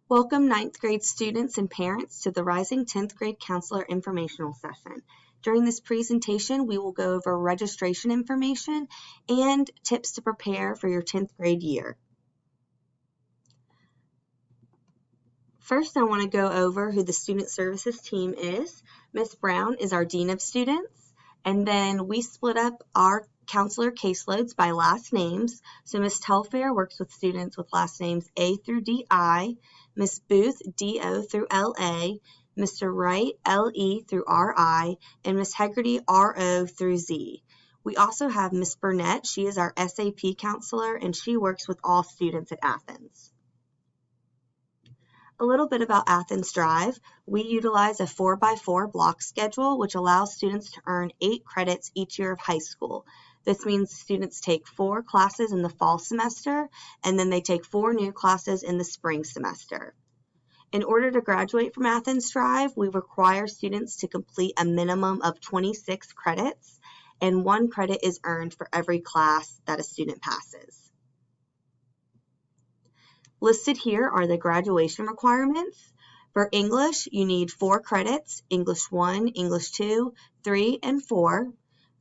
Welcome 9th grade students and parents to the Rising 10th Grade Counselor Informational Session. During this presentation, we will go over registration information and tips to prepare for your 10th grade year. First, I want to go over who the Student Services team is. Ms. Brown is our Dean of Students, and then we split up our counselor caseloads by last names. So Ms. Telfair works with students with last names A through DI, Ms. Booth, DO through LA, Mr. Wright, LE through RI, and Ms. Hegarty, RO through Z. We also have Ms. Burnett. She is our SAP counselor, and she works with all students at Athens. A little bit about Athens Drive. We utilize a 4x4 block schedule, which allows students to earn 8 credits each year of high school. This means students take 4 classes in the fall semester, and then they take 4 new classes in the spring semester. In order to graduate from Athens Drive, we require students to complete a minimum of 26 credits, and 1 credit is earned for every class that a student passes. Listed here are the graduation requirements. For English, you need 4 credits, English 1, English 2, 3, and 4.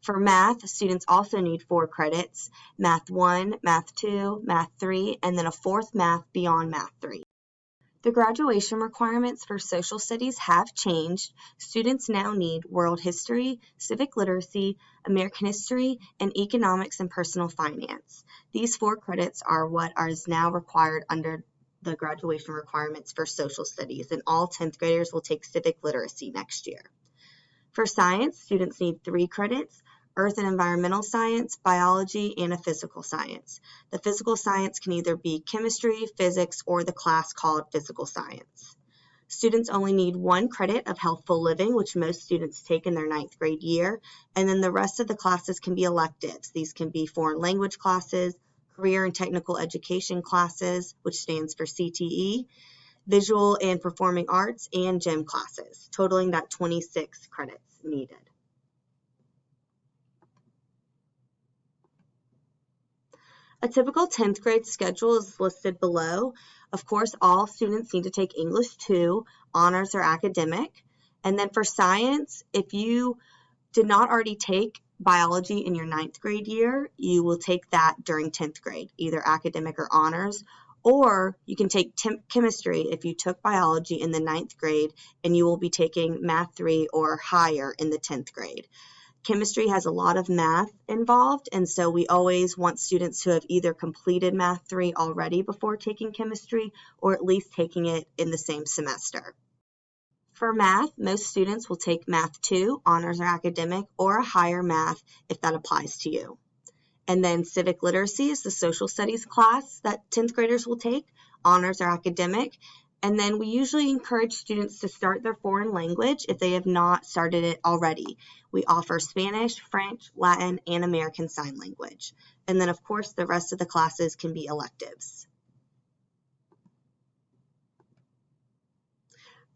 For math, students also need 4 credits, Math 1, Math 2, Math 3, and then a 4th math beyond Math 3. The graduation requirements for social studies have changed. Students now need world history, civic literacy, American history, and economics and personal finance. These 4 credits are what is now required under the graduation requirements for social studies, and all 10th graders will take civic literacy next year. For science, students need 3 credits, earth and environmental science, biology, and a physical science. The physical science can either be chemistry, physics, or the class called physical science. Students only need 1 credit of healthful living, which most students take in their 9th grade year, and then the rest of the classes can be electives. These can be foreign language classes, career and technical education classes, which stands for CTE, visual and performing arts, and gym classes, totaling that 26 credits needed. A typical 10th grade schedule is listed below. Of course, all students need to take English 2, honors or academic. And then for science, if you did not already take biology in your 9th grade year, you will take that during 10th grade, either academic or honors. Or you can take chemistry if you took biology in the 9th grade, and you will be taking Math 3 or higher in the 10th grade. Chemistry has a lot of math involved, and so we always want students to have either completed Math 3 already before taking chemistry, or at least taking it in the same semester. For math, most students will take Math 2, honors or academic, or a higher math if that applies to you. And then civic literacy is the social studies class that 10th graders will take, honors or academic. And then we usually encourage students to start their foreign language if they have not started it already. We offer Spanish, French, Latin, and American Sign Language. And then, of course, the rest of the classes can be electives.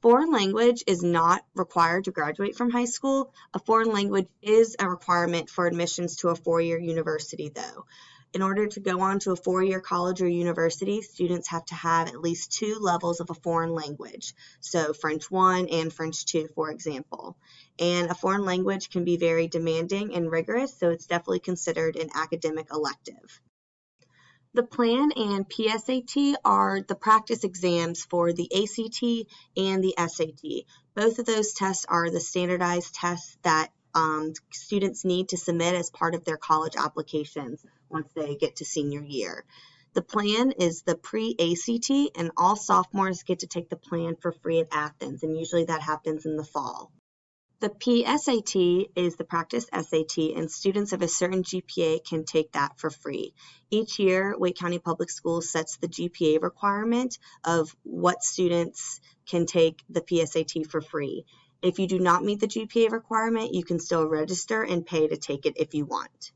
Foreign language is not required to graduate from high school. A foreign language is a requirement for admissions to a 4-year university, though. In order to go on to a 4-year college or university, students have to have at least 2 levels of a foreign language. So French 1 and French 2, for example. And a foreign language can be very demanding and rigorous, so it's definitely considered an academic elective. The PLAN and PSAT are the practice exams for the ACT and the SAT. Both of those tests are the standardized tests that students need to submit as part of their college applications once they get to senior year. The PLAN is the pre-ACT, and all sophomores get to take the PLAN for free at Athens, and usually that happens in the fall. The PSAT is the practice SAT, and students of a certain GPA can take that for free. Each year, Wake County Public Schools sets the GPA requirement of what students can take the PSAT for free. If you do not meet the GPA requirement, you can still register and pay to take it if you want.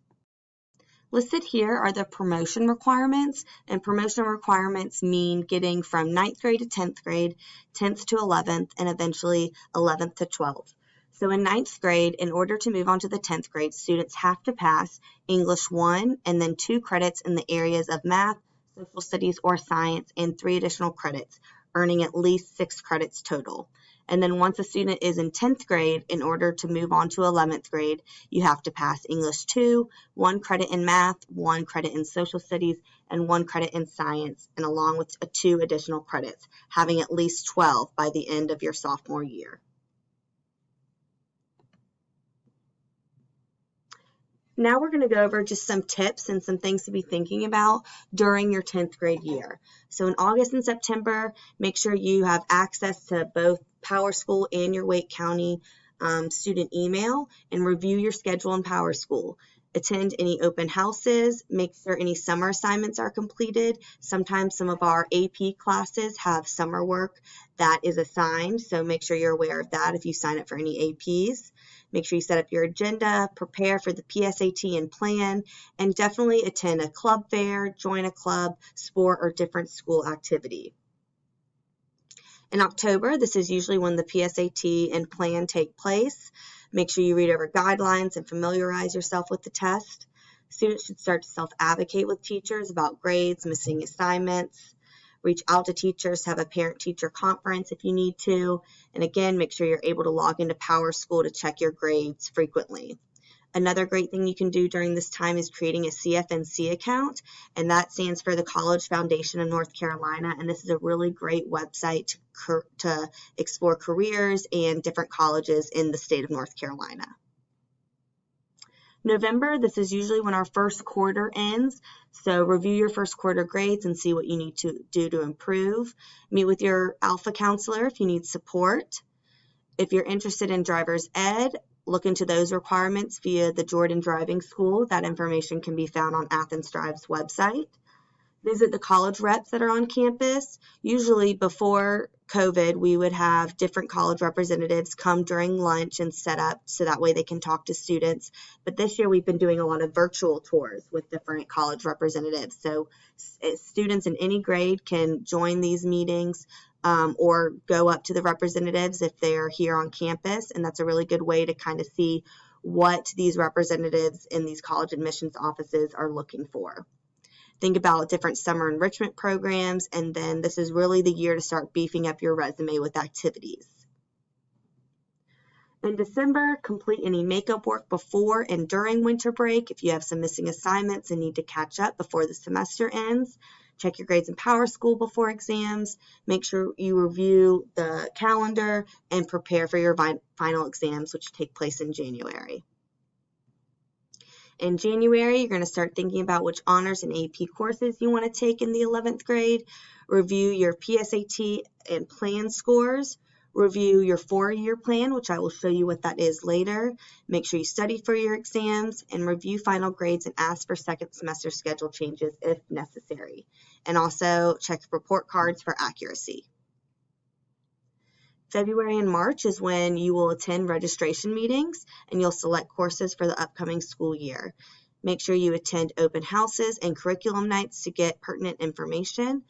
Listed here are the promotion requirements, and promotion requirements mean getting from 9th grade to 10th grade, 10th to 11th, and eventually 11th to 12th. So in 9th grade, in order to move on to the 10th grade, students have to pass English 1 and then 2 credits in the areas of math, social studies, or science, and 3 additional credits, earning at least 6 credits total. And then once a student is in 10th grade, in order to move on to 11th grade, you have to pass English 2, 1 credit in math, 1 credit in social studies, and 1 credit in science, and along with 2 additional credits, having at least 12 by the end of your sophomore year. Now we're going to go over just some tips and some things to be thinking about during your 10th grade year. So in August and September, make sure you have access to both PowerSchool and your Wake County student email, and review your schedule in PowerSchool. Attend any open houses, make sure any summer assignments are completed. Sometimes some of our AP classes have summer work that is assigned, so make sure you're aware of that if you sign up for any APs. Make sure you set up your agenda, prepare for the PSAT and plan, and definitely attend a club fair, join a club, sport, or different school activity. In October, this is usually when the PSAT and plan take place. Make sure you read over guidelines and familiarize yourself with the test. Students should start to self-advocate with teachers about grades, missing assignments. Reach out to teachers, have a parent-teacher conference if you need to. And again, make sure you're able to log into PowerSchool to check your grades frequently. Another great thing you can do during this time is creating a CFNC account, and that stands for the College Foundation of North Carolina, and this is a really great website to explore careers and different colleges in the state of North Carolina. November, this is usually when our first quarter ends, so review your first quarter grades and see what you need to do to improve. Meet with your alpha counselor if you need support. If you're interested in driver's ed, look into those requirements via the Jordan Driving School. That information can be found on Athens Drive's website. Visit the college reps that are on campus. Usually before COVID, we would have different college representatives come during lunch and set up so that way they can talk to students. But this year we've been doing a lot of virtual tours with different college representatives. So students in any grade can join these meetings or go up to the representatives if they're here on campus. And that's a really good way to kind of see what these representatives in these college admissions offices are looking for. Think about different summer enrichment programs, and then this is really the year to start beefing up your resume with activities. In December, complete any makeup work before and during winter break. If you have some missing assignments and need to catch up before the semester ends, check your grades in PowerSchool before exams. Make sure you review the calendar and prepare for your final exams, which take place in January. In January, you're going to start thinking about which honors and AP courses you want to take in the 11th grade. Review your PSAT and plan scores. Review your 4-year plan, which I will show you what that is later. Make sure you study for your exams, and review final grades and ask for second semester schedule changes if necessary. And also check report cards for accuracy. February and March is when you will attend registration meetings and you'll select courses for the upcoming school year. Make sure you attend open houses and curriculum nights to get pertinent information,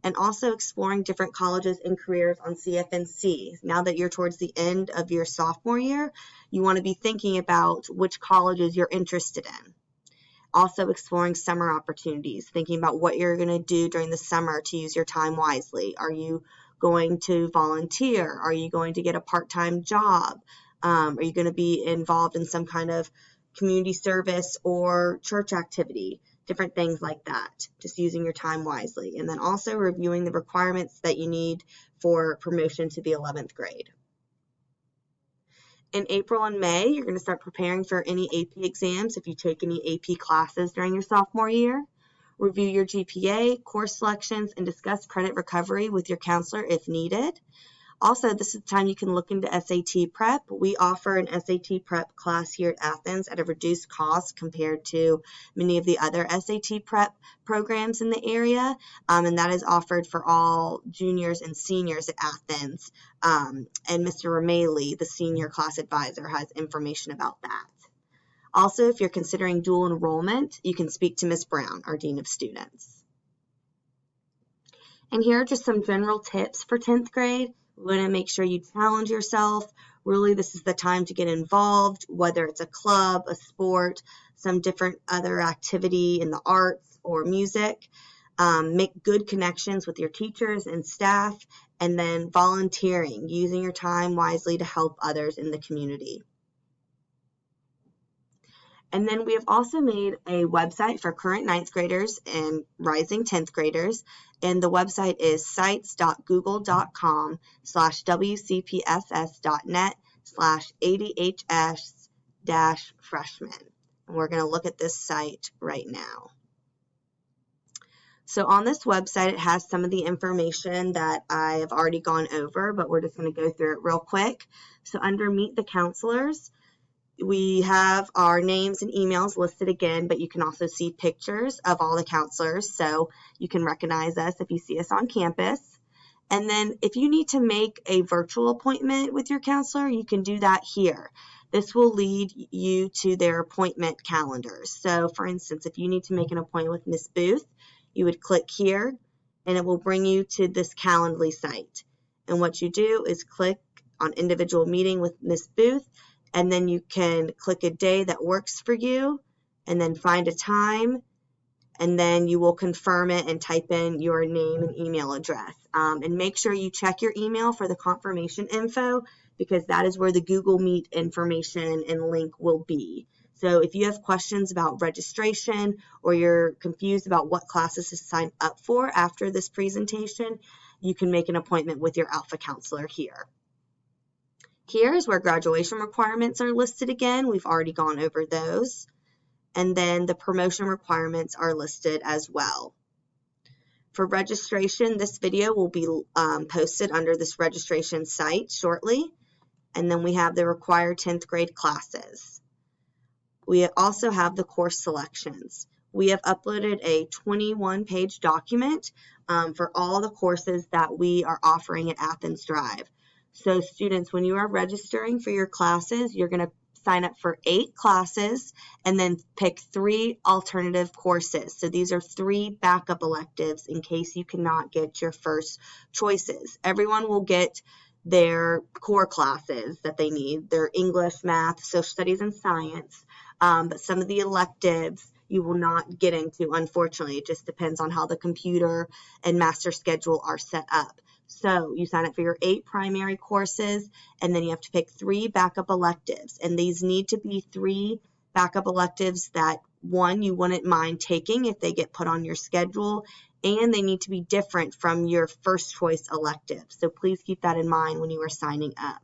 and also exploring different colleges and careers on CFNC. Now that you're towards the end of your sophomore year, you want to be thinking about which colleges you're interested in. Also exploring summer opportunities, thinking about what you're going to do during the summer to use your time wisely. Are you going to volunteer? Are you going to get a part-time job? Are you going to be involved in some kind of community service or church activity? Different things like that, just using your time wisely. And then also reviewing the requirements that you need for promotion to the 11th grade. In April and May, you're going to start preparing for any AP exams if you take any AP classes during your sophomore year. Review your GPA, course selections, and discuss credit recovery with your counselor if needed. Also, this is the time you can look into SAT prep. We offer an SAT prep class here at Athens at a reduced cost compared to many of the other SAT prep programs in the area, and that is offered for all juniors and seniors at Athens. And Mr. Rameli, the senior class advisor, has information about that. Also, if you're considering dual enrollment, you can speak to Ms. Brown, our Dean of Students. And here are just some general tips for 10th grade. We want to make sure you challenge yourself. Really, this is the time to get involved, whether it's a club, a sport, some different other activity in the arts or music. Make good connections with your teachers and staff, and then volunteering, using your time wisely to help others in the community. And then we have also made a website for current 9th graders and rising 10th graders. And the website is sites.google.com/wcpss.net/ADHS-freshmen. And we're going to look at this site right now. So on this website, it has some of the information that I have already gone over, but we're just going to go through it real quick. So under Meet the Counselors, we have our names and emails listed again, but you can also see pictures of all the counselors, so you can recognize us if you see us on campus. And then if you need to make a virtual appointment with your counselor, you can do that here. This will lead you to their appointment calendars. So for instance, if you need to make an appointment with Ms. Booth, you would click here and it will bring you to this Calendly site. And what you do is click on individual meeting with Ms. Booth, and then you can click a day that works for you and then find a time, and then you will confirm it and type in your name and email address. And make sure you check your email for the confirmation info, because that is where the Google Meet information and link will be. So if you have questions about registration or you're confused about what classes to sign up for after this presentation, you can make an appointment with your Alpha counselor here. Here is where graduation requirements are listed again. We've already gone over those. And then the promotion requirements are listed as well. For registration, this video will be posted under this registration site shortly. And then we have the required 10th grade classes. We also have the course selections. We have uploaded a 21-page document for all the courses that we are offering at Athens Drive. So students, when you are registering for your classes, you're going to sign up for 8 classes and then pick 3 alternative courses. So these are 3 backup electives in case you cannot get your first choices. Everyone will get their core classes that they need, their English, math, social studies, and science. But some of the electives you will not get into, unfortunately. It just depends on how the computer and master schedule are set up. So you sign up for your 8 primary courses, and then you have to pick 3 backup electives. And these need to be 3 backup electives that, one, you wouldn't mind taking if they get put on your schedule, and they need to be different from your first choice elective. So please keep that in mind when you are signing up.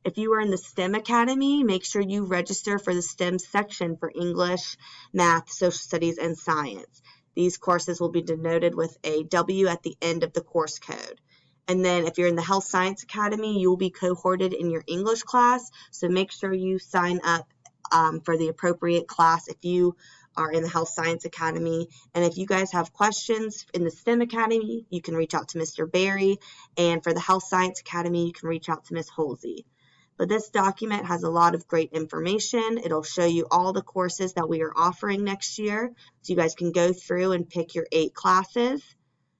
If you are in the STEM Academy, make sure you register for the STEM section for English, math, social studies, and science. These courses will be denoted with a W at the end of the course code. And then if you're in the Health Science Academy, you will be cohorted in your English class, so make sure you sign up for the appropriate class if you are in the Health Science Academy. And if you guys have questions in the STEM Academy, you can reach out to Mr. Barry, and for the Health Science Academy, you can reach out to Ms. Holsey. But this document has a lot of great information. It'll show you all the courses that we are offering next year, so you guys can go through and pick your 8 classes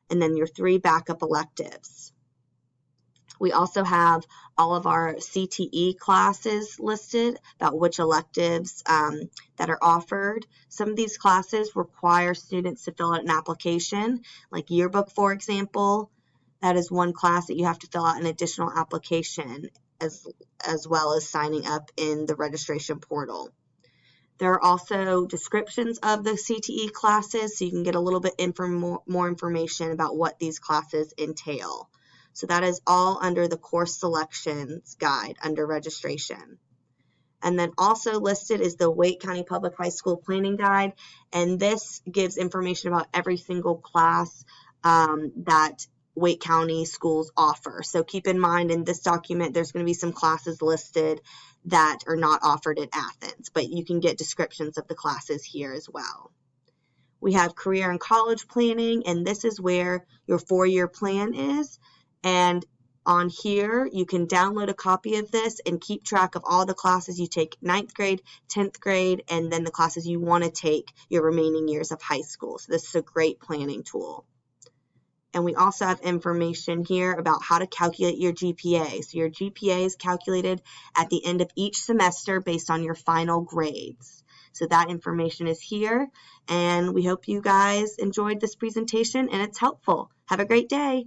and then your 3 backup electives. We also have all of our CTE classes listed about which electives that are offered. Some of these classes require students to fill out an application, like yearbook, for example. That is one class that you have to fill out an additional application, as well as signing up in the registration portal. There are also descriptions of the CTE classes, so you can get a little bit more information about what these classes entail. So that is all under the course selections guide under registration. And then also listed is the Wake County Public High School Planning Guide, and this gives information about every single class that Wake County schools offer. So keep in mind in this document there's going to be some classes listed that are not offered at Athens, but you can get descriptions of the classes here as well. We have career and college planning, and this is where your 4-year plan is. And on here, you can download a copy of this and keep track of all the classes you take 9th grade, 10th grade, and then the classes you want to take your remaining years of high school. So this is a great planning tool. And we also have information here about how to calculate your GPA. So your GPA is calculated at the end of each semester based on your final grades. So that information is here, and we hope you guys enjoyed this presentation and it's helpful. Have a great day.